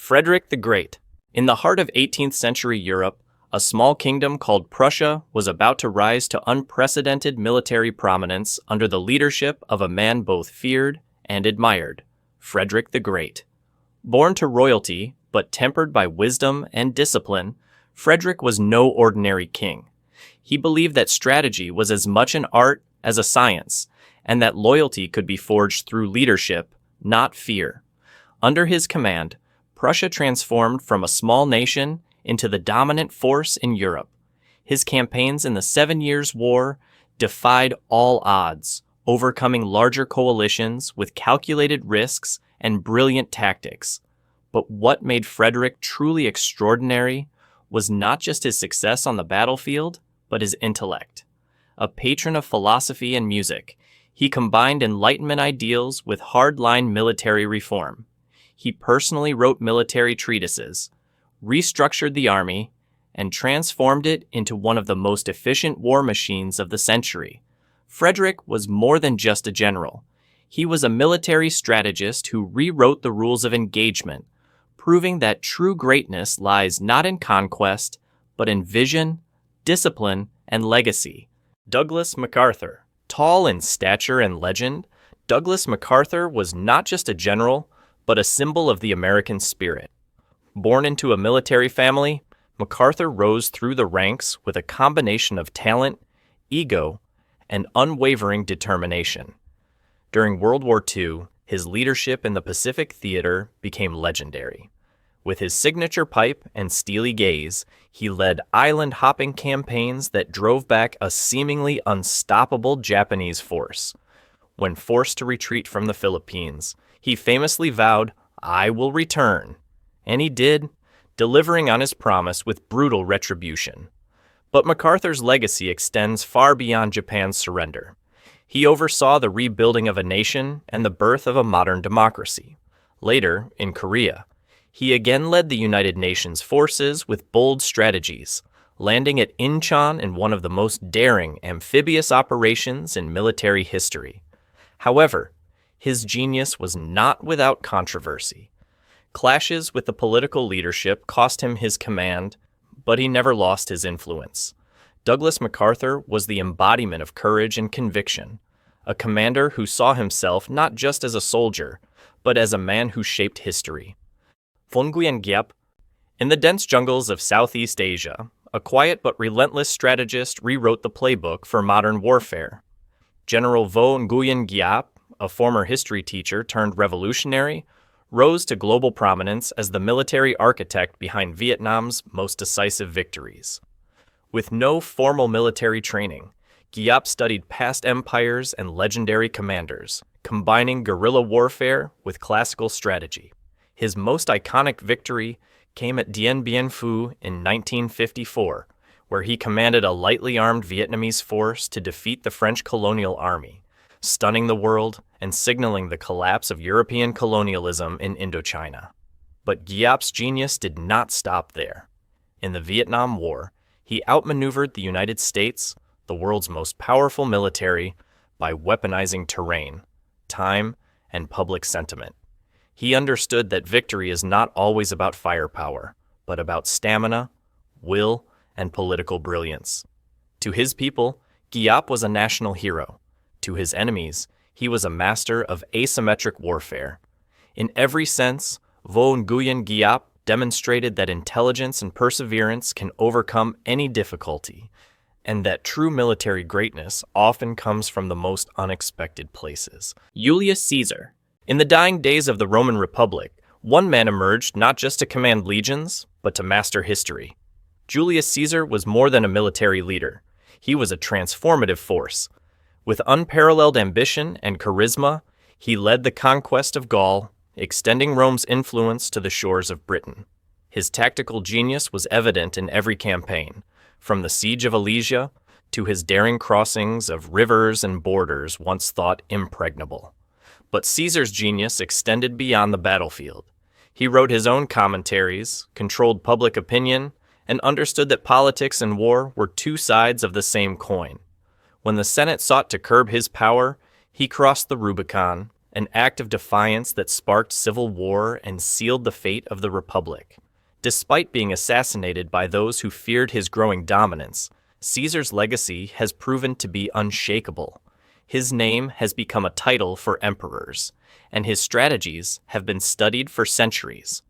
Frederick the Great. In the heart of 18th century Europe, a small kingdom called Prussia was about to rise to unprecedented military prominence under the leadership of a man both feared and admired, Frederick the Great. Born to royalty, but tempered by wisdom and discipline, Frederick was no ordinary king. He believed that strategy was as much an art as a science, and that loyalty could be forged through leadership, not fear. Under his command, Prussia transformed from a small nation into the dominant force in Europe. His campaigns in the 7 Years' War defied all odds, overcoming larger coalitions with calculated risks and brilliant tactics. But what made Frederick truly extraordinary was not just his success on the battlefield, but his intellect. A patron of philosophy and music, he combined Enlightenment ideals with hardline military reform. He personally wrote military treatises, restructured the army, and transformed it into one of the most efficient war machines of the century. Frederick was more than just a general. He was a military strategist who rewrote the rules of engagement, proving that true greatness lies not in conquest, but in vision, discipline, and legacy. Douglas MacArthur. Tall in stature and legend, Douglas MacArthur was not just a general, but a symbol of the American spirit. Born into a military family, MacArthur rose through the ranks with a combination of talent, ego, and unwavering determination. During World War II, his leadership in the Pacific Theater became legendary. With his signature pipe and steely gaze, he led island-hopping campaigns that drove back a seemingly unstoppable Japanese force. When forced to retreat from the Philippines, he famously vowed, "I will return." And he did, delivering on his promise with brutal retribution. But MacArthur's legacy extends far beyond Japan's surrender. He oversaw the rebuilding of a nation and the birth of a modern democracy. Later, in Korea, he again led the United Nations forces with bold strategies, landing at Incheon in one of the most daring amphibious operations in military history. However, his genius was not without controversy. Clashes with the political leadership cost him his command, but he never lost his influence. Douglas MacArthur was the embodiment of courage and conviction, a commander who saw himself not just as a soldier, but as a man who shaped history. Nguyen Giap. In the dense jungles of Southeast Asia, a quiet but relentless strategist rewrote the playbook for modern warfare. General Nguyen Giap, a former history teacher turned revolutionary, rose to global prominence as the military architect behind Vietnam's most decisive victories. With no formal military training, Giap studied past empires and legendary commanders, combining guerrilla warfare with classical strategy. His most iconic victory came at Dien Bien Phu in 1954, where he commanded a lightly armed Vietnamese force to defeat the French colonial army, stunning the world and signaling the collapse of European colonialism in Indochina. But Giap's genius did not stop there. In the Vietnam War, he outmaneuvered the United States, the world's most powerful military, by weaponizing terrain, time, and public sentiment. He understood that victory is not always about firepower, but about stamina, will, and political brilliance. To his people, Giap was a national hero. To his enemies, he was a master of asymmetric warfare. In every sense, Nguyen Giap demonstrated that intelligence and perseverance can overcome any difficulty, and that true military greatness often comes from the most unexpected places. Julius Caesar. In the dying days of the Roman Republic, one man emerged not just to command legions, but to master history. Julius Caesar was more than a military leader. He was a transformative force. With unparalleled ambition and charisma, he led the conquest of Gaul, extending Rome's influence to the shores of Britain. His tactical genius was evident in every campaign, from the siege of Alesia to his daring crossings of rivers and borders once thought impregnable. But Caesar's genius extended beyond the battlefield. He wrote his own commentaries, controlled public opinion, and understood that politics and war were two sides of the same coin. When the Senate sought to curb his power, he crossed the Rubicon, an act of defiance that sparked civil war and sealed the fate of the Republic. Despite being assassinated by those who feared his growing dominance, Caesar's legacy has proven to be unshakable. His name has become a title for emperors, and his strategies have been studied for centuries.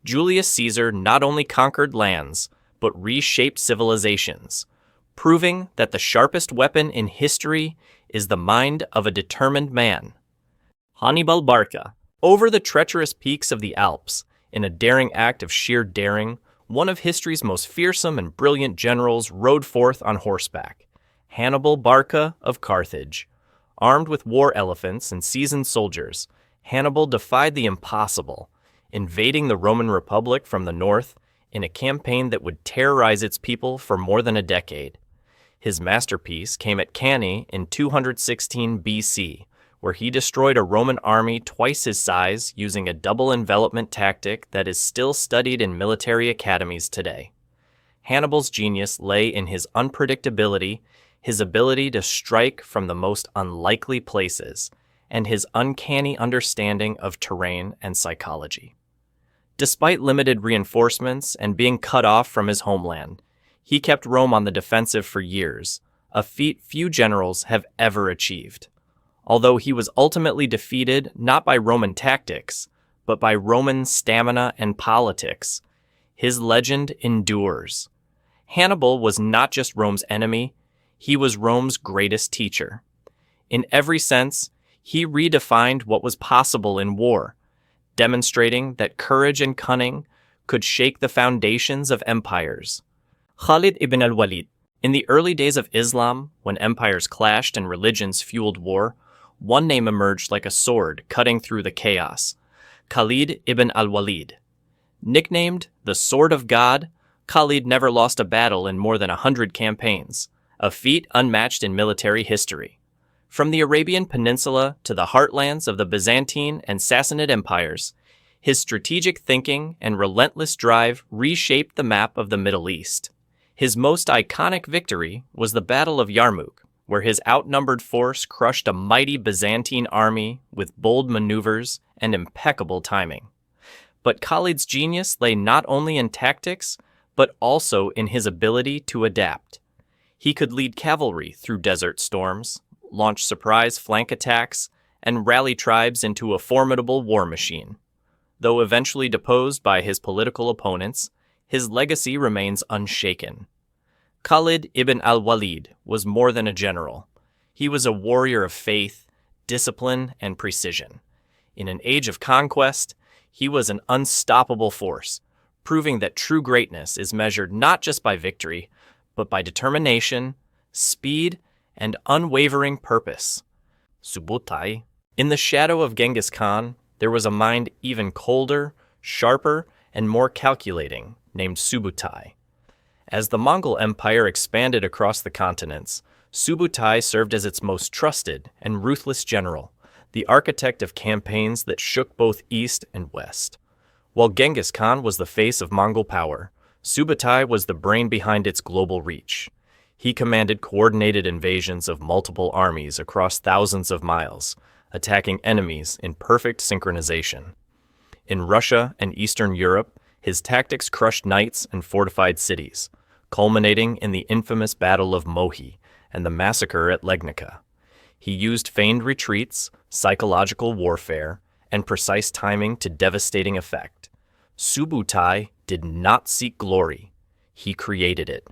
Julius Caesar not only conquered lands, but reshaped civilizations, proving that the sharpest weapon in history is the mind of a determined man. Hannibal Barca. Over the treacherous peaks of the Alps, in a daring act of sheer daring, one of history's most fearsome and brilliant generals rode forth on horseback, Hannibal Barca of Carthage. Armed with war elephants and seasoned soldiers, Hannibal defied the impossible, invading the Roman Republic from the north in a campaign that would terrorize its people for more than a decade. His masterpiece came at Cannae in 216 BC, where he destroyed a Roman army twice his size using a double envelopment tactic that is still studied in military academies today. Hannibal's genius lay in his unpredictability, his ability to strike from the most unlikely places, and his uncanny understanding of terrain and psychology. Despite limited reinforcements and being cut off from his homeland, he kept Rome on the defensive for years, a feat few generals have ever achieved. Although he was ultimately defeated not by Roman tactics, but by Roman stamina and politics, his legend endures. Hannibal was not just Rome's enemy, he was Rome's greatest teacher. In every sense, he redefined what was possible in war, demonstrating that courage and cunning could shake the foundations of empires. Khalid ibn al-Walid. In the early days of Islam, when empires clashed and religions fueled war, one name emerged like a sword cutting through the chaos: Khalid ibn al-Walid. Nicknamed the Sword of God, Khalid never lost a battle in more than 100 campaigns, a feat unmatched in military history. From the Arabian Peninsula to the heartlands of the Byzantine and Sassanid empires, his strategic thinking and relentless drive reshaped the map of the Middle East. His most iconic victory was the Battle of Yarmouk, where his outnumbered force crushed a mighty Byzantine army with bold maneuvers and impeccable timing. But Khalid's genius lay not only in tactics, but also in his ability to adapt. He could lead cavalry through desert storms, launch surprise flank attacks, and rally tribes into a formidable war machine. Though eventually deposed by his political opponents, his legacy remains unshaken. Khalid ibn al-Walid was more than a general. He was a warrior of faith, discipline, and precision. In an age of conquest, he was an unstoppable force, proving that true greatness is measured not just by victory, but by determination, speed, and unwavering purpose. Subutai. In the shadow of Genghis Khan, there was a mind even colder, sharper, and more calculating, named Subutai. As the Mongol Empire expanded across the continents, Subutai served as its most trusted and ruthless general, the architect of campaigns that shook both east and west. While Genghis Khan was the face of Mongol power, Subutai was the brain behind its global reach. He commanded coordinated invasions of multiple armies across thousands of miles, attacking enemies in perfect synchronization. In Russia and Eastern Europe, his tactics crushed knights and fortified cities, culminating in the infamous Battle of Mohi and the massacre at Legnica. He used feigned retreats, psychological warfare, and precise timing to devastating effect. Subutai did not seek glory, he created it.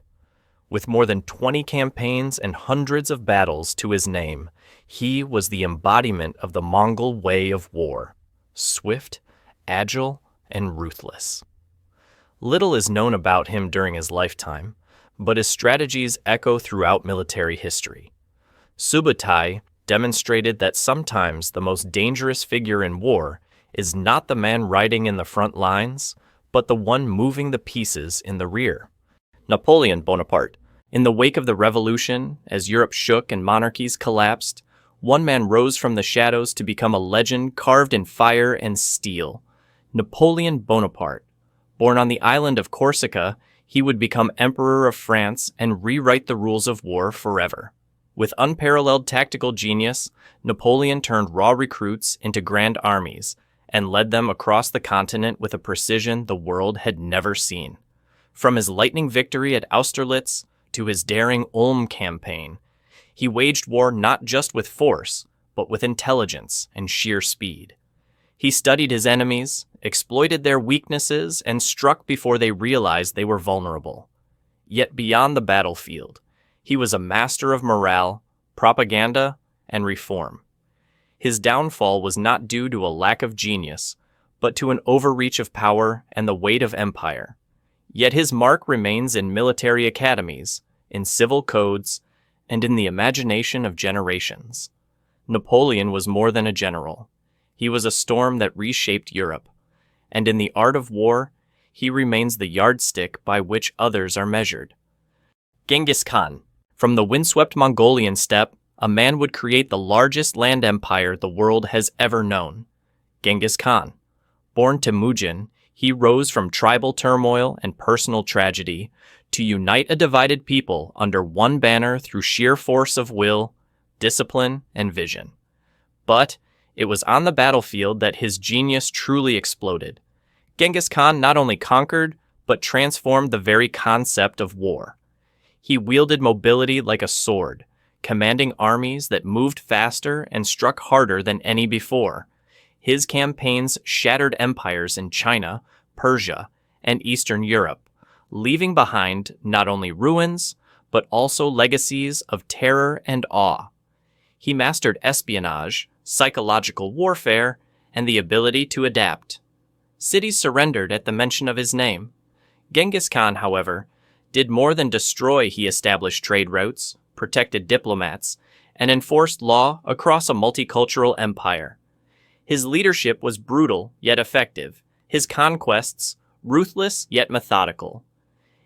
With more than 20 campaigns and hundreds of battles to his name, he was the embodiment of the Mongol way of war: swift, agile, and ruthless. Little is known about him during his lifetime, but his strategies echo throughout military history. Subutai demonstrated that sometimes the most dangerous figure in war is not the man riding in the front lines, but the one moving the pieces in the rear. Napoleon Bonaparte. In the wake of the revolution, as Europe shook and monarchies collapsed, one man rose from the shadows to become a legend carved in fire and steel: Napoleon Bonaparte. Born on the island of Corsica, he would become Emperor of France and rewrite the rules of war forever. With unparalleled tactical genius, Napoleon turned raw recruits into grand armies and led them across the continent with a precision the world had never seen. From his lightning victory at Austerlitz to his daring Ulm campaign, he waged war not just with force, but with intelligence and sheer speed. He studied his enemies, exploited their weaknesses, and struck before they realized they were vulnerable. Yet beyond the battlefield, he was a master of morale, propaganda, and reform. His downfall was not due to a lack of genius, but to an overreach of power and the weight of empire. Yet his mark remains in military academies, in civil codes, and in the imagination of generations. Napoleon was more than a general. He was a storm that reshaped Europe, and in the art of war, he remains the yardstick by which others are measured. Genghis Khan. From the windswept Mongolian steppe, a man would create the largest land empire the world has ever known. Genghis Khan. Born Temujin, he rose from tribal turmoil and personal tragedy to unite a divided people under one banner through sheer force of will, discipline, and vision. But it was on the battlefield that his genius truly exploded. Genghis Khan not only conquered, but transformed the very concept of war. He wielded mobility like a sword, commanding armies that moved faster and struck harder than any before. His campaigns shattered empires in China, Persia, and Eastern Europe, leaving behind not only ruins, but also legacies of terror and awe. He mastered espionage, psychological warfare, and the ability to adapt. Cities surrendered at the mention of his name. Genghis Khan, however, did more than destroy. He established trade routes, protected diplomats, and enforced law across a multicultural empire. His leadership was brutal yet effective, his conquests ruthless yet methodical.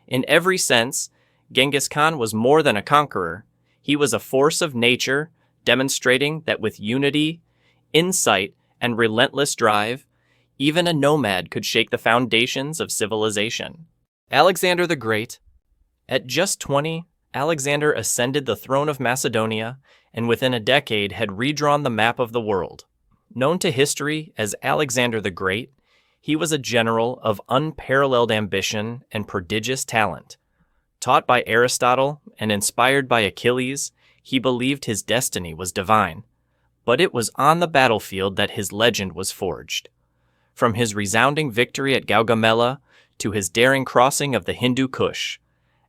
In every sense, Genghis Khan was more than a conqueror. He was a force of nature, demonstrating that with unity, insight, and relentless drive, even a nomad could shake the foundations of civilization. Alexander the Great. At just 20, Alexander ascended the throne of Macedonia and within a decade had redrawn the map of the world. Known to history as Alexander the Great, he was a general of unparalleled ambition and prodigious talent. Taught by Aristotle and inspired by Achilles, he believed his destiny was divine. But it was on the battlefield that his legend was forged. From his resounding victory at Gaugamela to his daring crossing of the Hindu Kush,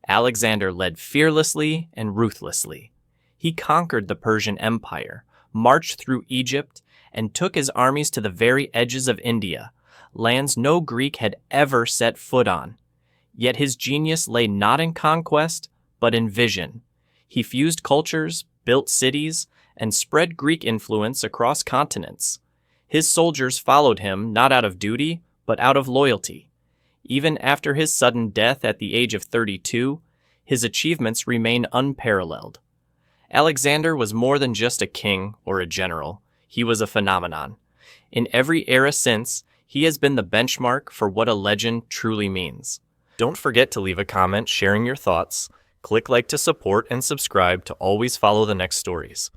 Alexander led fearlessly and ruthlessly. He conquered the Persian Empire, marched through Egypt, and took his armies to the very edges of India, lands no Greek had ever set foot on. Yet his genius lay not in conquest, but in vision. He fused cultures, built cities, and spread Greek influence across continents. His soldiers followed him not out of duty, but out of loyalty. Even after his sudden death at the age of 32, his achievements remain unparalleled. Alexander was more than just a king or a general. He was a phenomenon. In every era since, he has been the benchmark for what a legend truly means. Don't forget to leave a comment sharing your thoughts. Click like to support and subscribe to always follow the next stories.